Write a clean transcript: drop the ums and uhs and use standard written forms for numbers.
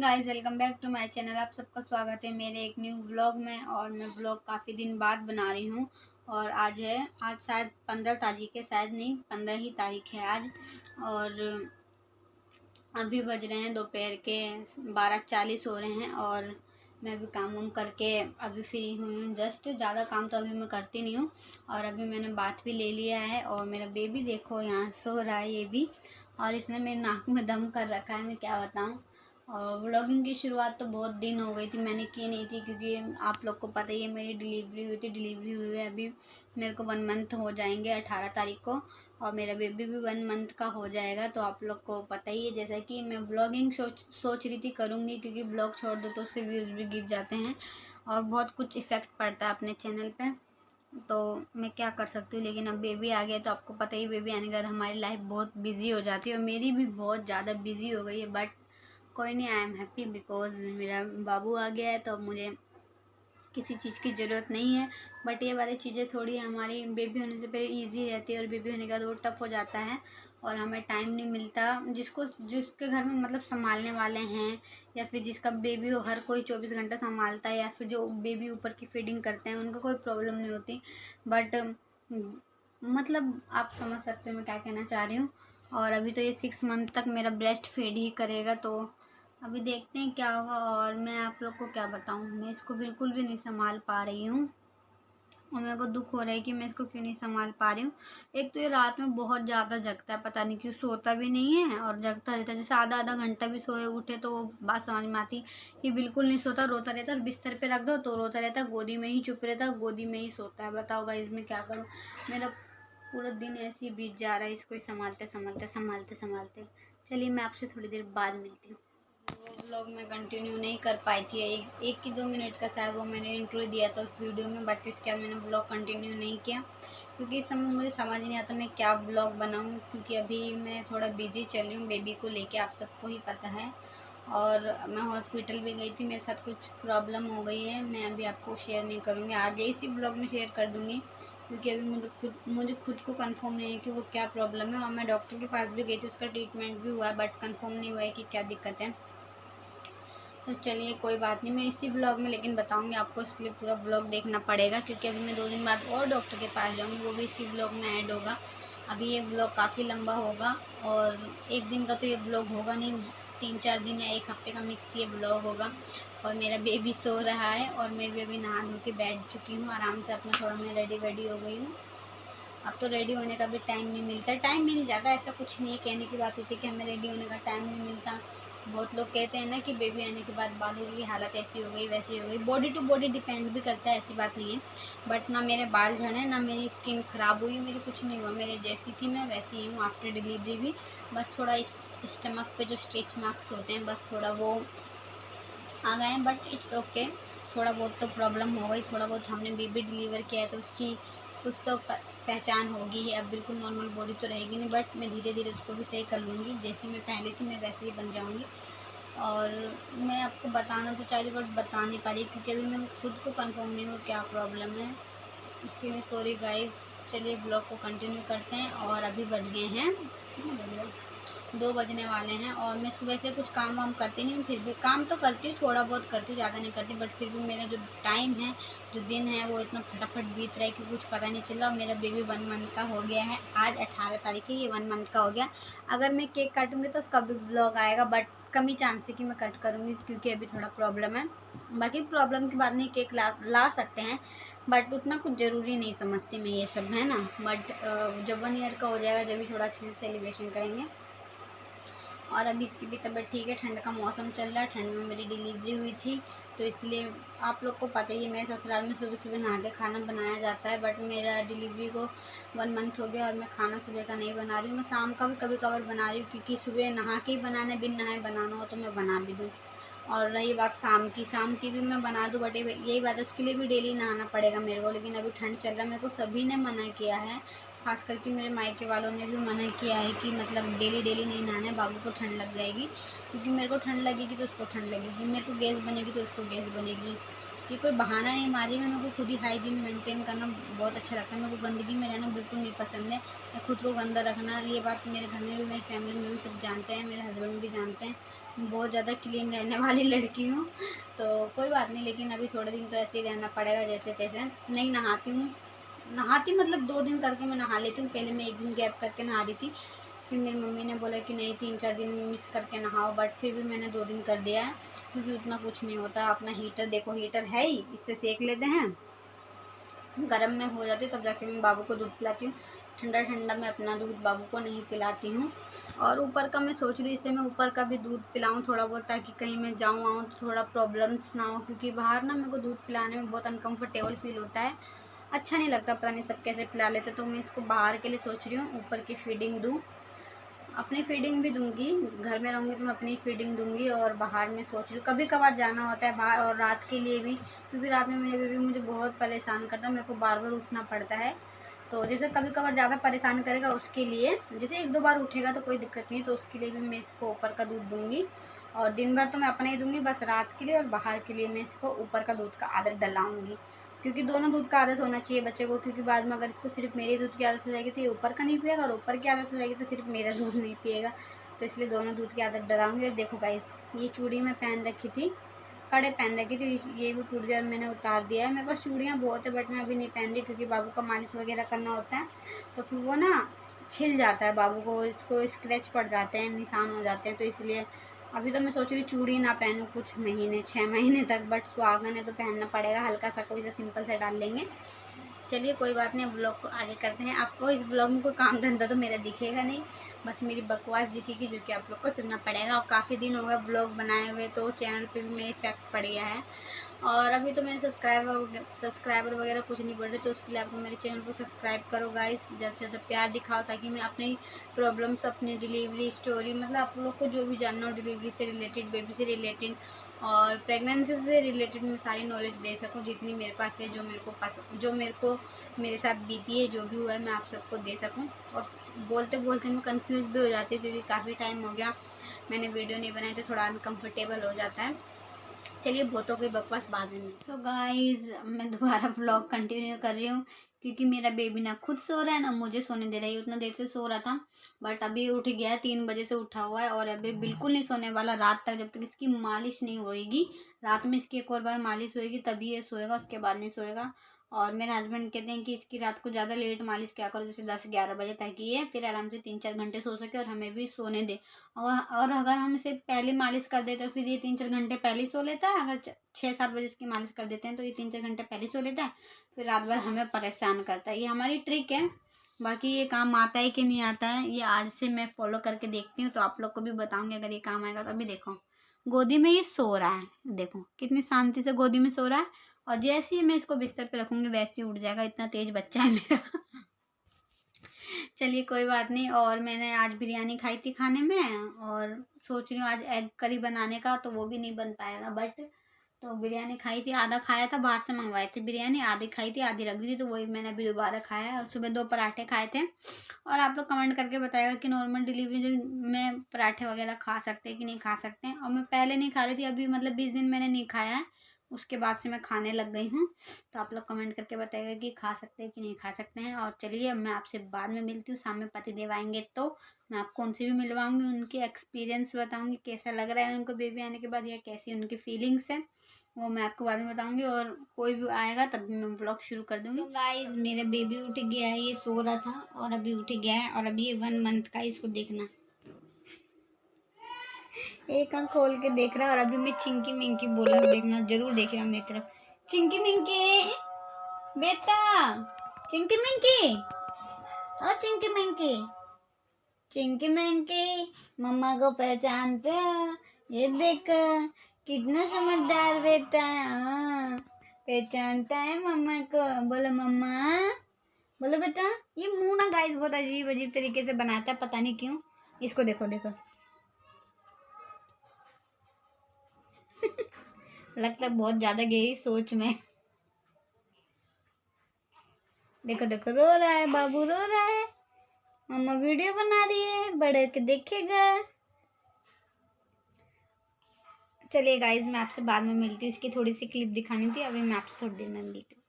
Guys, welcome back to my channel. आप सबका स्वागत है मेरे एक न्यू व्लॉग में। और मैं व्लॉग काफ़ी दिन बाद बना रही हूँ। और आज शायद 15 तारीख है, शायद नहीं 15 ही तारीख है आज। और अभी बज रहे हैं दोपहर के 12:40 हो रहे हैं। और मैं अभी काम वाम करके अभी फ्री हुई हूँ जस्ट। ज़्यादा काम तो अभी मैं करती नहीं हूँ। और अभी मैंने बात भी ले लिया है। और मेरा बेबी देखो यहाँ सो रहा है ये भी। और इसने मेरे नाक में दम कर रखा है, मैं क्या बताऊँ। और व्लॉगिंग की शुरुआत तो बहुत दिन हो गई थी, मैंने की नहीं थी, क्योंकि आप लोग को पता ही है मेरी डिलीवरी हुई थी। डिलीवरी हुई है अभी मेरे को 1 मंथ हो जाएंगे 18 तारीख को। और मेरा बेबी भी 1 मंथ का हो जाएगा। तो आप लोग को पता ही है, जैसा कि मैं ब्लॉगिंग सोच रही थी करूँगी, क्योंकि ब्लॉग छोड़ दो तो उससे व्यूज़ भी गिर जाते हैं और बहुत कुछ इफ़ेक्ट पड़ता है अपने चैनल पे। तो मैं क्या कर सकती हूँ। लेकिन अब बेबी आ गया तो आपको पता ही, बेबी आने के बाद हमारी लाइफ बहुत बिजी हो जाती है और मेरी भी बहुत ज़्यादा बिजी हो गई है। बट कोई नहीं, आई एम हैप्पी बिकॉज मेरा बाबू आ गया है। तो अब मुझे किसी चीज़ की ज़रूरत नहीं है। बट ये वाली चीज़ें थोड़ी हमारी बेबी होने से पहले ईजी रहती है और बेबी होने के बाद वो टफ हो जाता है और हमें टाइम नहीं मिलता। जिसके घर में मतलब संभालने वाले हैं, या फिर जिसका बेबी हो, हर कोई 24 घंटा संभालता है, या फिर जो बेबी ऊपर की फीडिंग करते हैं उनको कोई प्रॉब्लम नहीं होती। बट मतलब आप समझ सकते हो मैं क्या कहना चाह रही हूँ। और अभी तो ये 6 मंथ तक मेरा ब्रेस्ट फीड ही करेगा। तो अभी देखते हैं क्या होगा। और मैं आप लोग को क्या बताऊँ, मैं इसको बिल्कुल भी नहीं संभाल पा रही हूँ। और मेरे को दुख हो रहा है कि मैं इसको क्यों नहीं संभाल पा रही हूँ। एक तो ये रात में बहुत ज़्यादा जगता है, पता नहीं क्यों, सोता भी नहीं है और जगता रहता है। जैसे आधा आधा घंटा भी सोए उठे तो वो बात समझ में आती। ये बिल्कुल नहीं सोता, रोता रहता है। और बिस्तर पे रख दो तो रोता रहता है, गोदी में ही चुप रहता है, गोदी में ही सोता है। बताओ गाइस मैं क्या करूँ। मेरा पूरा दिन ऐसे ही बीत जा रहा है इसको संभालते संभालते संभालते संभालते। चलिए मैं आपसे थोड़ी देर बाद मिलती हूँ। वो व्लॉग मैं कंटिन्यू नहीं कर पाई थी, एक की 2 मिनट का शायद वो मैंने इंट्रो दिया था उस वीडियो में। बाकी उसके बाद मैंने व्लॉग कंटिन्यू नहीं किया, क्योंकि इस समय मुझे समझ नहीं आता मैं क्या व्लॉग बनाऊं। क्योंकि अभी मैं थोड़ा बिजी चल रही हूँ बेबी को लेके, आप सबको ही पता है। और मैं हॉस्पिटल भी गई थी, मेरे साथ कुछ प्रॉब्लम हो गई है। मैं अभी आपको शेयर नहीं करूँगी, आगे इसी ब्लॉग में शेयर कर दूँगी। क्योंकि अभी मुझे खुद को कंफर्म नहीं है कि वो क्या प्रॉब्लम है। और मैं डॉक्टर के पास भी गई थी, उसका ट्रीटमेंट भी हुआ है, बट कंफर्म नहीं हुआ है कि क्या दिक्कत है। तो चलिए कोई बात नहीं, मैं इसी ब्लॉग में लेकिन बताऊंगी आपको। इसके लिए पूरा ब्लॉग देखना पड़ेगा, क्योंकि अभी मैं 2 दिन बाद और डॉक्टर के पास जाऊंगी, वो भी इसी ब्लॉग में ऐड होगा। अभी ये ब्लॉग काफ़ी लंबा होगा और एक दिन का तो ये ब्लॉग होगा नहीं, 3-4 दिन या 1 हफ्ते का मिक्स ये ब्लॉग होगा। और मेरा बेबी सो रहा है और मैं भी अभी नहा धो के बैठ चुकी हूँ आराम से अपना, थोड़ा मैं रेडी वेडी हो गई हूँ। अब तो रेडी होने का भी टाइम नहीं मिलता। टाइम मिल जाता है, ऐसा कुछ नहीं है, कहने की बात होती है कि हमें रेडी होने का टाइम नहीं मिलता। बहुत लोग कहते हैं ना कि बेबी आने के बाद बालों की हालत ऐसी हो गई वैसी हो गई। बॉडी टू बॉडी डिपेंड भी करता है, ऐसी बात नहीं है। बट ना मेरे बाल झड़े, ना मेरी स्किन ख़राब हुई, मेरी कुछ नहीं हुआ। मेरे जैसी थी मैं वैसी ही हूँ आफ्टर डिलीवरी भी। बस थोड़ा इस स्टमक पे जो स्ट्रेच मार्क्स होते हैं, बस थोड़ा वो आ गए हैं, बट इट्स ओके। थोड़ा बहुत तो प्रॉब्लम हो गई, थोड़ा बहुत हमने बेबी डिलीवर किया है तो उसकी कुछ तो पहचान होगी ही। अब बिल्कुल नॉर्मल बॉडी तो रहेगी नहीं, बट मैं धीरे धीरे उसको भी सही कर लूँगी। जैसी मैं पहले थी मैं वैसे ही बन जाऊँगी। और मैं आपको बताना तो चाह रही बट बता नहीं पा रही, क्योंकि अभी मैं खुद को कंफर्म नहीं हूँ क्या प्रॉब्लम है। इसके लिए सॉरी गाइस। चलिए ब्लॉग को कंटिन्यू करते हैं। और अभी बज गए हैं, कितने बज गए, 2 बजने वाले हैं। और मैं सुबह से कुछ काम वाम करती नहीं हूँ, फिर भी काम तो करती हूँ, थोड़ा बहुत करती हूँ, ज़्यादा नहीं करती। बट फिर भी मेरा जो टाइम है, जो दिन है, वो इतना फटाफट बीत रहा है कि कुछ पता नहीं चल रहा। मेरा बेबी 1 मंथ का हो गया है, आज 18 तारीख है, ये 1 मंथ का हो गया। अगर मैं केक काटूँगी तो उसका भी ब्लॉग आएगा, बट कम ही चांस है कि मैं कट करूँगी, क्योंकि अभी थोड़ा प्रॉब्लम है। बाकी प्रॉब्लम की बात नहीं, केक ला सकते हैं, बट उतना कुछ ज़रूरी नहीं समझती मैं ये सब, है ना। बट जब 1 ईयर का हो जाएगा जब भी थोड़ा अच्छे से सेलिब्रेशन करेंगे। और अभी इसकी भी तबीयत ठीक है, ठंड का मौसम चल रहा है, ठंड में मेरी डिलीवरी हुई थी। तो इसलिए आप लोग को पता ही है, मेरे ससुराल में सुबह सुबह नहा के खाना बनाया जाता है। बट मेरा डिलीवरी को 1 मंथ हो गया और मैं खाना सुबह का नहीं बना रही हूँ। मैं शाम का भी कभी कभार बना रही हूँ, क्योंकि सुबह नहा के ही बनाना है, बिन नहाए बनाना हो तो मैं बना भी दूँ। और रही बात शाम की भी मैं बना दूँ, बट यही बात है, उसके लिए भी डेली नहाना पड़ेगा मेरे को। लेकिन अभी ठंड चल रहा है, मेरे को सभी ने मना किया है, खास करके मेरे मायके वालों ने भी मना किया है कि मतलब डेली डेली नहीं नहाना है, बाबू को ठंड लग जाएगी। क्योंकि मेरे को ठंड लगेगी तो उसको ठंड लगेगी, मेरे को गैस बनेगी तो उसको गैस बनेगी। ये कोई बहाना नहीं मारी मैं, मेरे को खुद ही हाइजीन मेंटेन करना बहुत अच्छा लगता है। मेरे को गंदगी में रहना बिल्कुल नहीं पसंद है, मैं खुद को गंदा रखना, ये बात मेरे घर में भी, मेरी फैमिली में भी सब जानते हैं, मेरे हस्बैंड भी जानते हैं। बहुत ज़्यादा क्लीन रहने वाली लड़की हूँ, तो कोई बात नहीं, लेकिन अभी थोड़े दिन तो ऐसे ही रहना पड़ेगा जैसे तैसे। नहीं नहाती हूँ, नहाती मतलब 2 दिन करके मैं नहा लेती हूँ। पहले मैं 1 दिन गैप करके नहा रही थी, फिर मेरी मम्मी ने बोला कि नहीं 3-4 दिन मिस करके नहाओ, बट फिर भी मैंने 2 दिन कर दिया है, क्योंकि उतना कुछ नहीं होता। अपना हीटर देखो, हीटर है ही, इससे सेक लेते हैं, गर्म में हो जाती है तब जाके मैं बाबू को दूध पिलाती हूँ। ठंडा ठंडा मैं अपना दूध बाबू को नहीं पिलाती हूँ। और ऊपर का मैं सोच रही हूँ, इससे मैं ऊपर का भी दूध पिलाऊँ थोड़ा बहुत, ताकि कहीं मैं जाऊँ आऊँ तो थोड़ा प्रॉब्लम्स ना हो, क्योंकि बाहर ना मेरे को दूध पिलाने में बहुत अनकम्फर्टेबल फील होता है, अच्छा नहीं लगता, पता नहीं सब कैसे पिला लेते। तो मैं इसको बाहर के लिए सोच रही हूँ ऊपर की फीडिंग दूँ, अपनी फीडिंग भी दूंगी, घर में रहूँगी तो मैं अपनी फीडिंग दूंगी, और बाहर में सोच रही हूँ कभी कभार जाना होता है बाहर, और रात के लिए भी, क्योंकि रात में मेरे बेबी मुझे बहुत परेशान करता है, मेरे को बार बार उठना पड़ता है। तो जैसे कभी कभार ज़्यादा परेशान करेगा उसके लिए, जैसे 1-2 बार उठेगा तो कोई दिक्कत नहीं, तो उसके लिए भी मैं इसको ऊपर का दूध दूंगी। और दिन भर तो मैं अपना ही दूंगी, बस रात के लिए और बाहर के लिए मैं इसको ऊपर का दूध का आदत डलाऊंगी, क्योंकि दोनों दूध का आदत होना चाहिए बच्चे को, क्योंकि बाद में अगर इसको सिर्फ मेरे दूध की आदत हो जाएगी तो ये ऊपर का नहीं पिएगा, और ऊपर की आदत हो जाएगी तो सिर्फ मेरा दूध नहीं पिएगा। तो इसलिए दोनों दूध की आदत डलाऊंगी। और देखो गाइस, ये चूड़ी मैं पहन रखी थी, कड़े पहन रखी थी, ये भी टूट गया और मैंने उतार दिया है। मेरे पास चूड़ियाँ बहुत है, बट मैं अभी नहीं पहन रही, क्योंकि बाबू का मालिश वगैरह करना होता है, तो फिर वो ना छिल जाता है बाबू को, इसको स्क्रैच पड़ जाते हैं, निशान हो जाते हैं, तो इसलिए अभी तो मैं सोच रही चूड़ी ना पहनूँ कुछ महीने, 6 महीने तक, बट सुहागन है तो पहनना पड़ेगा, हल्का सा कोई सा सिंपल सा डाल लेंगे। चलिए कोई बात नहीं, ब्लॉग को आगे करते हैं। आपको इस ब्लॉग में कोई काम धंधा तो मेरा दिखेगा नहीं, बस मेरी बकवास दिखेगी, जो कि आप लोग को सुनना पड़ेगा। और काफ़ी दिन हो गए ब्लॉग बनाए हुए, तो चैनल पे भी मेरे इफेक्ट पड़ गया है, और अभी तो मेरे सब्सक्राइबर वगैरह कुछ नहीं बढ़ रहे, तो उसके लिए आपको मेरे चैनल को सब्सक्राइब करो गाइस, ज़्यादा से ज़्यादा प्यार दिखाओ, ताकि मैं अपनी प्रॉब्लम्स, अपनी डिलीवरी स्टोरी, मतलब आप लोग को जो भी जानना हो डिलीवरी से रिलेटेड, बेबी से रिलेटेड और प्रेगनेंसी से रिलेटेड, मैं सारी नॉलेज दे सकूं, जितनी मेरे पास है, जो मेरे को मेरे साथ बीती है, जो भी हुआ है, मैं आप सबको दे सकूं। और बोलते बोलते मैं कंफ्यूज भी हो जाती हूँ, क्योंकि काफ़ी टाइम हो गया मैंने वीडियो नहीं बनाई, तो थोड़ा अनकम्फर्टेबल हो जाता है। चलिए बहुत हो गई बकवास, बाद में। सो गाइज, मैं दोबारा व्लॉग कंटिन्यू कर रही हूँ, क्योंकि मेरा बेबी ना खुद सो रहा है ना मुझे सोने दे रहा है। उतना देर से सो रहा था, बट अभी उठ गया है, 3 बजे से उठा हुआ है, और अभी बिल्कुल नहीं सोने वाला रात तक, जब तक इसकी मालिश नहीं होएगी। रात में इसकी एक और बार मालिश होएगी तभी ये सोएगा, उसके बाद नहीं सोएगा। और मेरे हस्बैंड कहते हैं कि इसकी रात को ज़्यादा लेट मालिश क्या करो, जैसे 10-11 बजे, ताकि ये फिर आराम से 3-4 घंटे सो सके और हमें भी सोने दे। और अगर हम इसे पहले मालिश कर देते हैं तो फिर ये 3-4 घंटे पहले ही सो लेता है। अगर 6-7 बजे इसकी मालिश कर देते हैं तो ये 3-4 घंटे पहले सो लेता है, फिर रात भर हमें परेशान करता है। ये हमारी ट्रिक है, बाकी ये काम आता है कि नहीं आता है, ये आज से मैं फॉलो करके देखती हूँ, तो आप लोग को भी बताऊंगी अगर ये काम आएगा तो। अभी देखो गोदी में ये सो रहा है, देखो कितनी शांति से गोदी में सो रहा है, और जैसे ही मैं इसको बिस्तर पे रखूंगी वैसे ही उठ जाएगा, इतना तेज बच्चा है मेरा। चलिए कोई बात नहीं। और मैंने आज बिरयानी खाई थी खाने में, और सोच रही हूँ आज एग करी बनाने का, तो वो भी नहीं बन पाएगा, बट तो बिरयानी खाई थी, आधा खाया था, बाहर से मंगवाई थी बिरयानी, आधी खाई थी, आधी रख दी थी, तो वही मैंने अभी दोबारा खाया है। और सुबह 2 पराठे खाए थे। और आप लोग कमेंट करके बताएगा कि नॉर्मल डिलीवरी में पराठे वगैरह खा सकते हैं कि नहीं खा सकते हैं। और मैं पहले नहीं खा रही थी, अभी मतलब 20 दिन मैंने नहीं खाया है, उसके बाद से मैं खाने लग गई हूँ। तो आप लोग कमेंट करके बताइएगा कि खा सकते हैं कि नहीं खा सकते हैं। और चलिए अब मैं आपसे बाद में मिलती हूँ, सामने पतिदेव आएंगे तो मैं आपको उनसे भी मिलवाऊंगी, उनके एक्सपीरियंस बताऊंगी कैसा लग रहा है उनको बेबी आने के बाद, या कैसी उनकी फीलिंग्स है, वो मैं आपको बाद में बताऊंगी। और कोई भी आएगा तब भी मैं व्लॉग शुरू कर दूंगी। तो गाइज मेरा बेबी उठ गया है, ये सो रहा था और अभी उठ गया है, और अभी ये 1 मंथ का, इसको देखना, एक आंख खोल के देख रहा है। और अभी मैं चिंकी मिंकी बोलूंगी, देखना जरूर देखेगा मेरी तरफ। चिंकी मिंकी बेटा, चिंकी मिंकी, ओ चिंकी मिंकी, चिंकी मिंकी, मम्मा को पहचानते हो? ये देखो कितना समझदार बेटा है, हाँ पहचानता है मम्मा को, बोलो मम्मा, बोलो बेटा। ये मुंह ना गाइस बहुत अजीब अजीब तरीके से बनाता है, पता नहीं क्यों। इसको देखो देखो। लगता है बहुत ज्यादा गहरी सोच में। देखो देखो रो रहा है, बाबू रो रहा है, मम्मा वीडियो बना रही है, बड़े के देखेगा। चलिए गाइज मैं आपसे बाद में मिलती हूँ, इसकी थोड़ी सी क्लिप दिखानी थी, अभी मैं आपसे थोड़ी देर में मिलती हूँ।